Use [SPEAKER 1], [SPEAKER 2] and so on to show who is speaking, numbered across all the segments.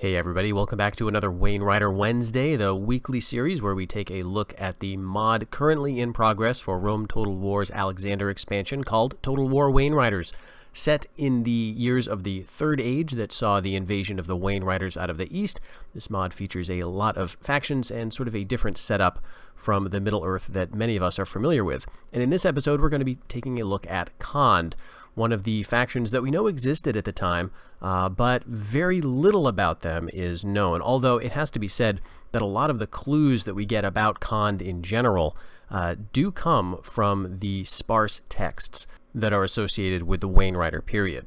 [SPEAKER 1] Hey everybody, welcome back to another Wainrider Wednesday, the weekly series where we take a look at the mod currently in progress for Rome Total War's Alexander expansion called Total War Wainriders. Set in the years of the Third Age that saw the invasion of the Wainriders out of the east, this mod features a lot of factions and sort of a different setup from the Middle-earth that many of us are familiar with. And in this episode, we're going to be taking a look at Khand, one of the factions that we know existed at the time, but very little about them is known, although it has to be said that a lot of the clues that we get about Khand in general do come from the sparse texts that are associated with the Wainrider period.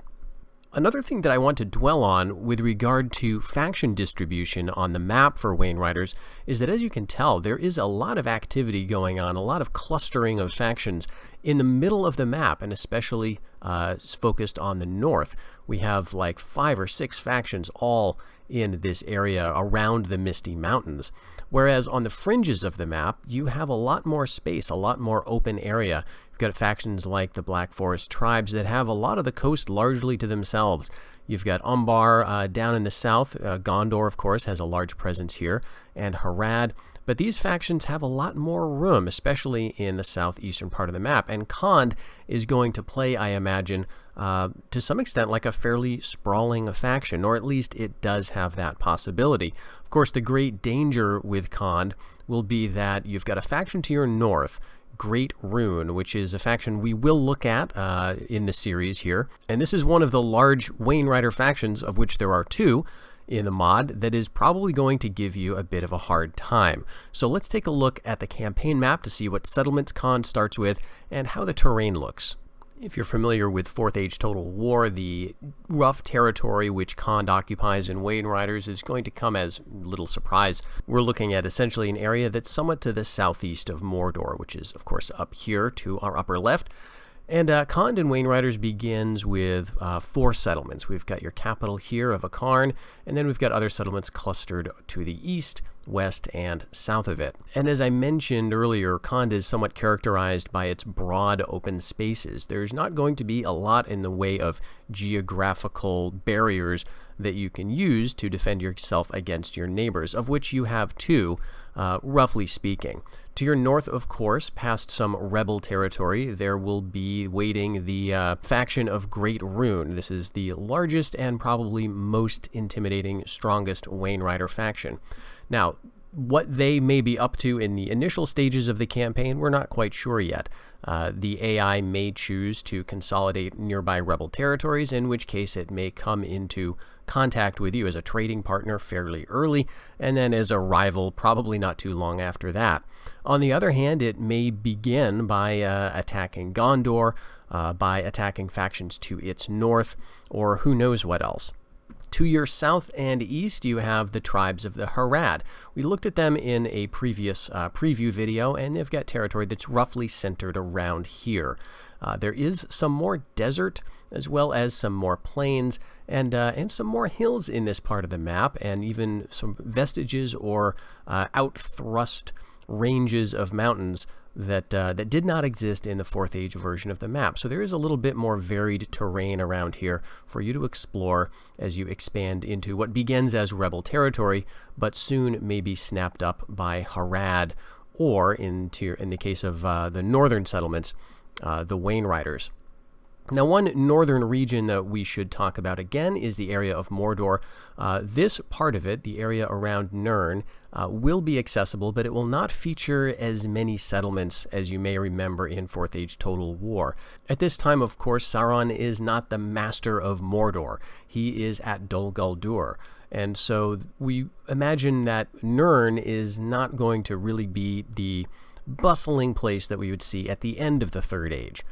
[SPEAKER 1] Another thing that I want to dwell on with regard to faction distribution on the map for Wainriders is that, as you can tell, there is a lot of activity going on, a lot of clustering of factions in the middle of the map, and especially focused on the north. We have like 5 or 6 factions all in this area around the Misty Mountains, whereas on the fringes of the map, you have a lot more space, a lot more open area. You've got factions like the Black Forest tribes that have a lot of the coast largely to themselves. You've got Umbar down in the south. Gondor, of course, has a large presence here, and Harad. But these factions have a lot more room, especially in the southeastern part of the map. And Khand is going to play, I imagine, to some extent like a fairly sprawling faction, or at least it does have that possibility. Of course, the great danger with Khand will be that you've got a faction to your north, Great Rune, which is a faction we will look at in the series here. And this is one of the large Wainrider factions, of which there are 2 in the mod, that is probably going to give you a bit of a hard time. So let's take a look at the campaign map to see what settlements Khand starts with and how the terrain looks. If you're familiar with 4th Age Total War, the rough territory which Khand occupies in Wainriders is going to come as little surprise. We're looking at essentially an area that's somewhat to the southeast of Mordor, which is, of course, up here to our upper left. And Khand in Wainriders begins with 4 settlements. We've got your capital here of Akarn, and then we've got other settlements clustered to the east, west, and south of it. And as I mentioned earlier, Khand is somewhat characterized by its broad open spaces. There's not going to be a lot in the way of geographical barriers that you can use to defend yourself against your neighbors, of which you have 2, roughly speaking. To your north, of course, past some rebel territory, there will be waiting the faction of Great Rune. This is the largest and probably most intimidating, strongest Wainrider faction. Now, what they may be up to in the initial stages of the campaign, we're not quite sure yet. The AI may choose to consolidate nearby rebel territories, in which case it may come into contact with you as a trading partner fairly early, and then as a rival probably not too long after that. On the other hand, it may begin by attacking Gondor, by attacking factions to its north, or who knows what else. To your south and east, you have the tribes of the Harad. We looked at them in a previous preview video, and they've got territory that's roughly centered around here. There is some more desert, as well as some more plains, and some more hills in this part of the map, and even some vestiges or out-thrust ranges of mountains that did not exist in the 4th Age version of the map. So there is a little bit more varied terrain around here for you to explore as you expand into what begins as rebel territory, but soon may be snapped up by Harad, or in the case of the northern settlements, the Wainriders. Now, one northern region that we should talk about again is the area of Mordor. This part of it, the area around Nirn, will be accessible, but it will not feature as many settlements as you may remember in 4th Age Total War. At this time, of course, Sauron is not the master of Mordor. He is at Dol Guldur. And so we imagine that Nirn is not going to really be the bustling place that we would see at the end of the Third Age.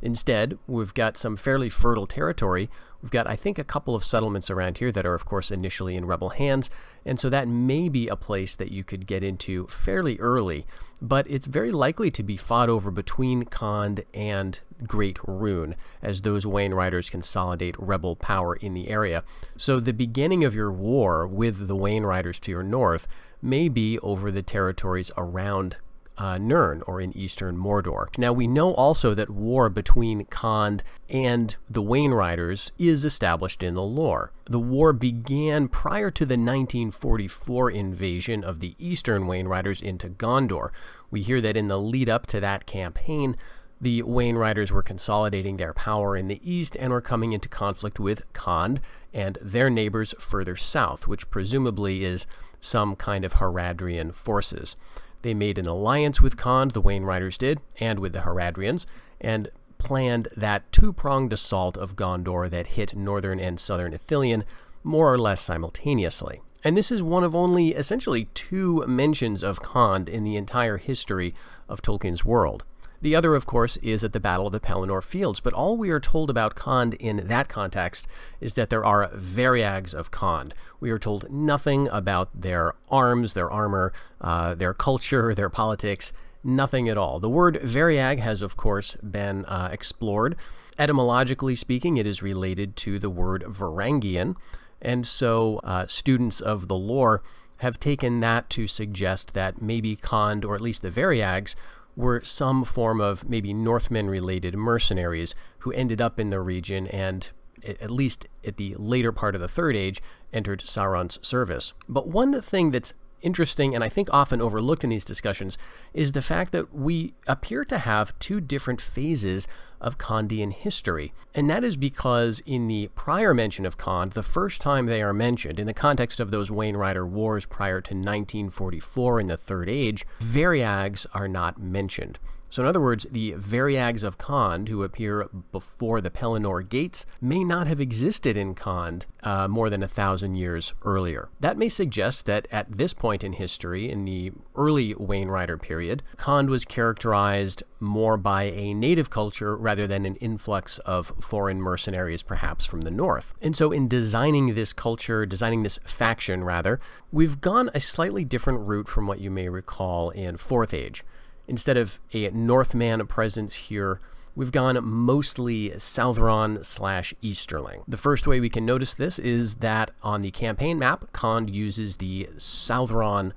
[SPEAKER 1] Instead, we've got some fairly fertile territory. We've got, I think, a couple of settlements around here that are, of course, initially in rebel hands, and so that may be a place that you could get into fairly early, but it's very likely to be fought over between Khand and Great Rune as those Wainriders consolidate rebel power in the area. So the beginning of your war with the Wainriders to your north may be over the territories around Nirn, or in eastern Mordor. Now, we know also that war between Khand and the Wainriders is established in the lore. The war began prior to the 1944 invasion of the eastern Wainriders into Gondor. We hear that in the lead up to that campaign, the Wainriders were consolidating their power in the east and were coming into conflict with Khand and their neighbors further south, which presumably is some kind of Haradrian forces. They made an alliance with Khand, the Wainriders did, and with the Haradrians, and planned that two-pronged assault of Gondor that hit northern and southern Ithilien more or less simultaneously. And this is one of only essentially two mentions of Khand in the entire history of Tolkien's world. The other, of course, is at the Battle of the Pelennor Fields, but all we are told about Khand in that context is that there are variags of Khand. We are told nothing about their arms, their armor, their culture, their politics, nothing at all. The word variag has, of course, been explored. Etymologically speaking, it is related to the word Varangian, and so students of the lore have taken that to suggest that maybe Khand, or at least the variags, were some form of maybe Northmen-related mercenaries who ended up in the region and, at least at the later part of the Third Age, entered Sauron's service. But one thing that's interesting and I think often overlooked in these discussions is the fact that we appear to have two different phases of Khandian history. And that is because in the prior mention of Khand, the first time they are mentioned, in the context of those Wainrider wars prior to 1944 in the Third Age, variags are not mentioned. So in other words, the variags of Khand, who appear before the Pelennor Gates, may not have existed in Khand more than 1,000 years earlier. That may suggest that at this point in history, in the early Wainrider period, Khand was characterized more by a native culture rather than an influx of foreign mercenaries, perhaps from the north. And so in designing this culture, designing this faction rather, we've gone a slightly different route from what you may recall in Fourth Age. Instead of a Northman presence here, we've gone mostly Southron/Easterling. The first way we can notice this is that on the campaign map, Khand uses the Southron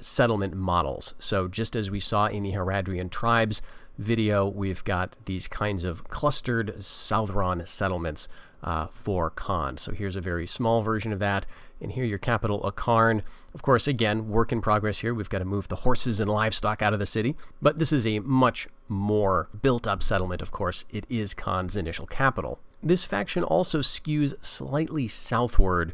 [SPEAKER 1] settlement models. So just as we saw in the Haradrian tribes video, we've got these kinds of clustered Southron settlements for Khand. So here's a very small version of that. And here your capital, Akarn. Of course, again, work in progress here. We've got to move the horses and livestock out of the city. But this is a much more built-up settlement, of course. It is Khan's initial capital. This faction also skews slightly southward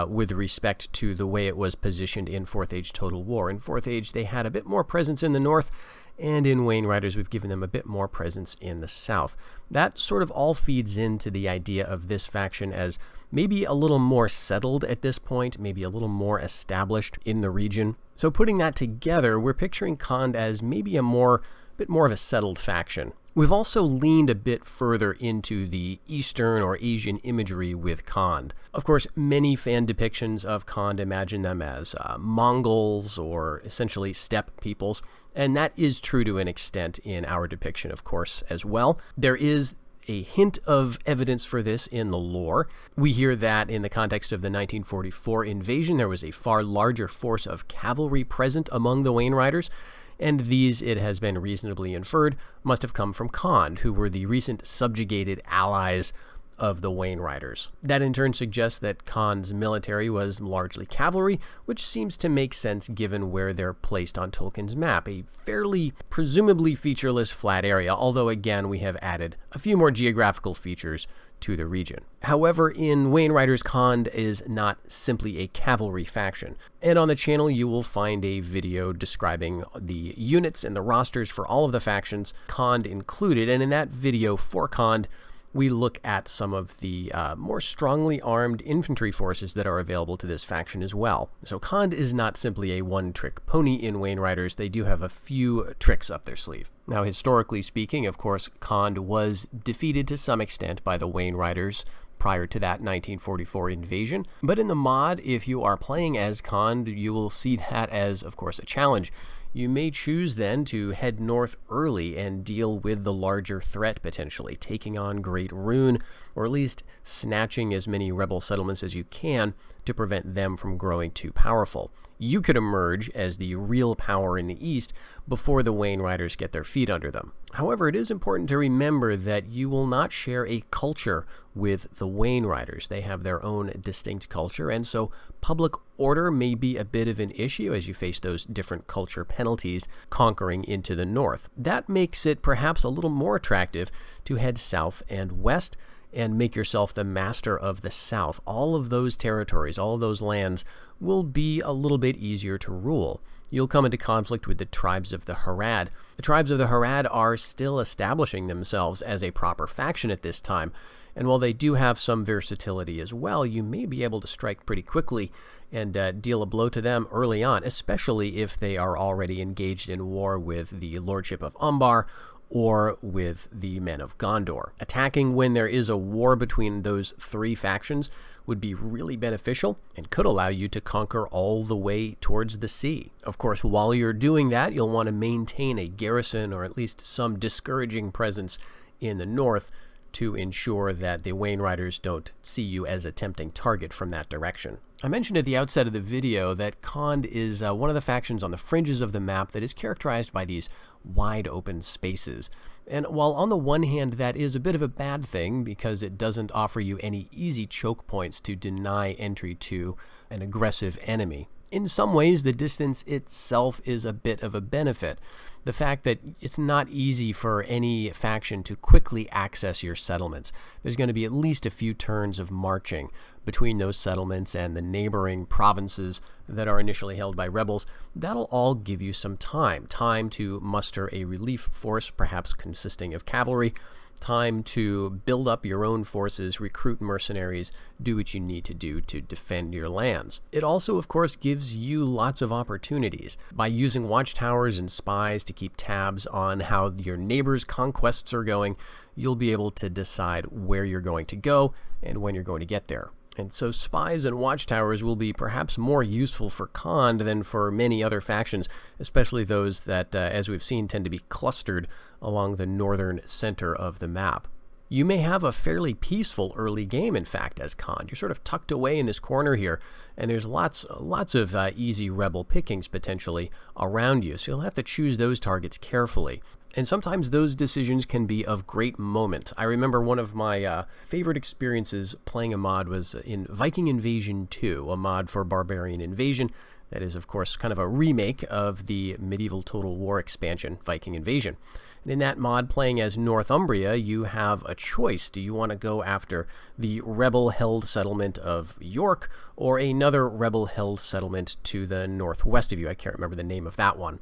[SPEAKER 1] with respect to the way it was positioned in Fourth Age Total War. In Fourth Age, they had a bit more presence in the north, and in Wainriders, we've given them a bit more presence in the south. That sort of all feeds into the idea of this faction as maybe a little more settled at this point, maybe a little more established in the region. So putting that together, we're picturing Khand as maybe a bit more of a settled faction. We've also leaned a bit further into the Eastern or Asian imagery with Khand. Of course, many fan depictions of Khand imagine them as Mongols or essentially steppe peoples, and that is true to an extent in our depiction, of course, as well. There is a hint of evidence for this in the lore. We hear that in the context of the 1944 invasion, there was a far larger force of cavalry present among the Wainriders, and these, it has been reasonably inferred, must have come from Khand, who were the recent subjugated allies of the Wainriders. That in turn suggests that Khan's military was largely cavalry, which seems to make sense given where they're placed on Tolkien's map, a fairly presumably featureless flat area, although again we have added a few more geographical features to the region. However, in Wainriders, Khand is not simply a cavalry faction. And on the channel, you will find a video describing the units and the rosters for all of the factions, Khand included. And in that video for Khand, we look at some of the more strongly armed infantry forces that are available to this faction as well. So Khand is not simply a one-trick pony in Wainriders. They do have a few tricks up their sleeve. Now, historically speaking, of course, Khand was defeated to some extent by the Wainriders prior to that 1944 invasion. But in the mod, if you are playing as Khand, you will see that as, of course, a challenge. You may choose then to head north early and deal with the larger threat potentially, taking on Great Rune, or at least snatching as many rebel settlements as you can to prevent them from growing too powerful. you could emerge as the real power in the East before the Wainriders get their feet under them. However, it is important to remember that you will not share a culture with the Wainriders. They have their own distinct culture, and so public order may be a bit of an issue as you face those different culture penalties conquering into the north. That makes it perhaps a little more attractive to head south and west and make yourself the master of the South. All of those territories, all of those lands will be a little bit easier to rule. You'll come into conflict with the tribes of the Harad. The tribes of the Harad are still establishing themselves as a proper faction at this time, and while they do have some versatility as well, you may be able to strike pretty quickly and deal a blow to them early on, especially if they are already engaged in war with the Lordship of Umbar or with the Men of Gondor. Attacking when there is a war between those three factions would be really beneficial and could allow you to conquer all the way towards the sea. Of course, while you're doing that, you'll want to maintain a garrison or at least some discouraging presence in the north to ensure that the Wainriders don't see you as a tempting target from that direction. I mentioned at the outset of the video that Khand is one of the factions on the fringes of the map that is characterized by these wide open spaces. And while on the one hand that is a bit of a bad thing because it doesn't offer you any easy choke points to deny entry to an aggressive enemy, in some ways the distance itself is a bit of a benefit. The fact that it's not easy for any faction to quickly access your settlements. There's going to be at least a few turns of marching between those settlements and the neighboring provinces that are initially held by rebels. That'll all give you some time to muster a relief force, perhaps consisting of cavalry, time to build up your own forces, recruit mercenaries, do what you need to do to defend your lands. It also, of course, gives you lots of opportunities. By using watchtowers and spies to keep tabs on how your neighbors' conquests are going, you'll be able to decide where you're going to go and when you're going to get there. And so spies and watchtowers will be perhaps more useful for Khand than for many other factions, especially those that, as we've seen, tend to be clustered along the northern center of the map. You may have a fairly peaceful early game, in fact, as Khand. You're sort of tucked away in this corner here, and there's lots of easy rebel pickings potentially around you, so you'll have to choose those targets carefully. And sometimes those decisions can be of great moment. I remember one of my favorite experiences playing a mod was in Viking Invasion 2, a mod for Barbarian Invasion. That is, of course, kind of a remake of the medieval Total War expansion, Viking Invasion. And in that mod, playing as Northumbria, you have a choice. Do you want to go after the rebel-held settlement of York or another rebel-held settlement to the northwest of you? I can't remember the name of that one.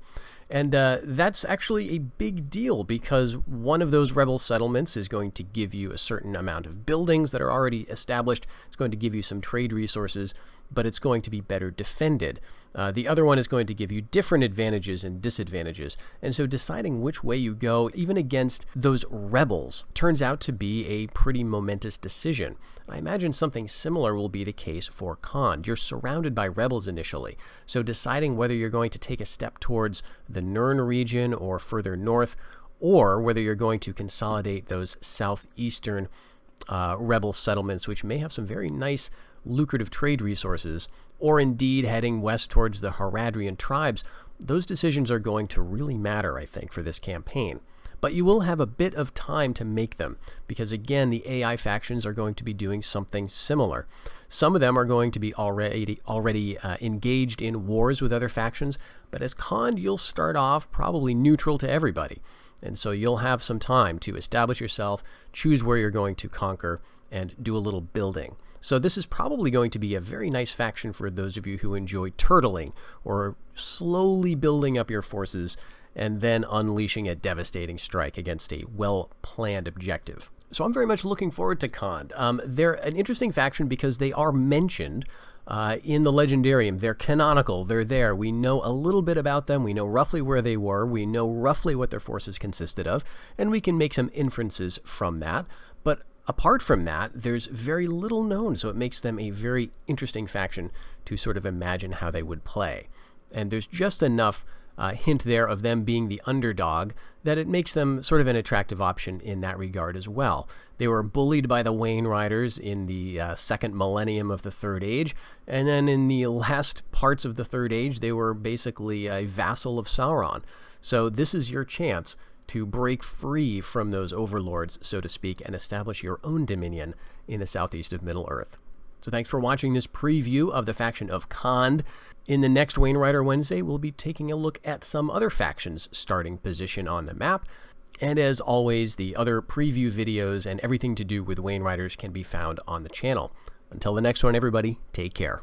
[SPEAKER 1] And that's actually a big deal because one of those rebel settlements is going to give you a certain amount of buildings that are already established. It's going to give you some trade resources, but it's going to be better defended. The other one is going to give you different advantages and disadvantages. And so deciding which way you go, even against those rebels, turns out to be a pretty momentous decision. I imagine something similar will be the case for Khand. You're surrounded by rebels initially, so deciding whether you're going to take a step towards the Nirn region or further north, or whether you're going to consolidate those southeastern rebel settlements, which may have some very nice lucrative trade resources, or indeed heading west towards the Haradrian tribes, those decisions are going to really matter, I think, for this campaign. But you will have a bit of time to make them, because again, the AI factions are going to be doing something similar. Some of them are going to be already engaged in wars with other factions, but as Khand, you'll start off probably neutral to everybody. And so you'll have some time to establish yourself, choose where you're going to conquer, and do a little building. So this is probably going to be a very nice faction for those of you who enjoy turtling, or slowly building up your forces and then unleashing a devastating strike against a well-planned objective. So I'm very much looking forward to Khand. They're an interesting faction because they are mentioned in the Legendarium. They're canonical. They're there. We know a little bit about them. We know roughly where they were. We know roughly what their forces consisted of, and we can make some inferences from that. But apart from that, there's very little known, so it makes them a very interesting faction to sort of imagine how they would play. And there's just enough hint there of them being the underdog, that it makes them sort of an attractive option in that regard as well. They were bullied by the Wainriders in the second millennium of the Third Age, and then in the last parts of the Third Age, they were basically a vassal of Sauron. So this is your chance to break free from those overlords, so to speak, and establish your own dominion in the southeast of Middle-earth. So thanks for watching this preview of the faction of Khand. In the next Wainrider Wednesday, we'll be taking a look at some other factions' starting position on the map. And as always, the other preview videos and everything to do with Wainriders can be found on the channel. Until the next one, everybody, take care.